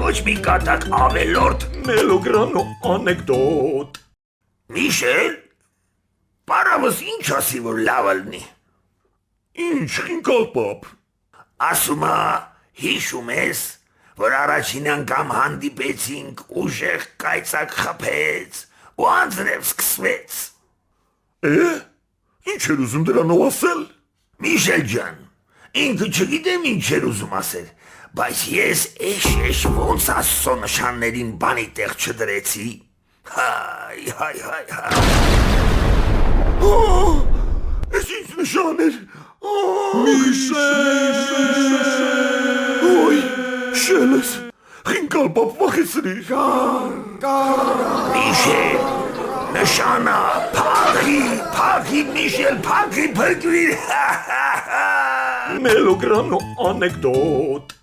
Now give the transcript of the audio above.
ոչ մի կատակ ավելորդ Մելոգրանո անեկդոտ։ Միշել, պարավս ինչ ասի, որ լավ ալնի։ Ինչ խինկալ պապ։ Ասումա, հիշում ես, որ առաջին անգամ հանդիպեցինք ուժեղ կայծակ խփեց ու անձրև սկսվեց։ Ինչ էր ուզում դրանով ասել։ Միշել ջան, ինքը չգիտեմ ինչ էր ուզում ասել, բայց ես էշ ոնց Աստծո նշաններին բանի տեղ չդրեցի։ Հայ։ Ես ինչ նշան էր։ Ոյ, շելս, խինկալ պապ վախեցրիր։ Միշել, նշանա, փակի, Միշել, փակի, փրկվիր։ Մելոգրանո անեկդոտ։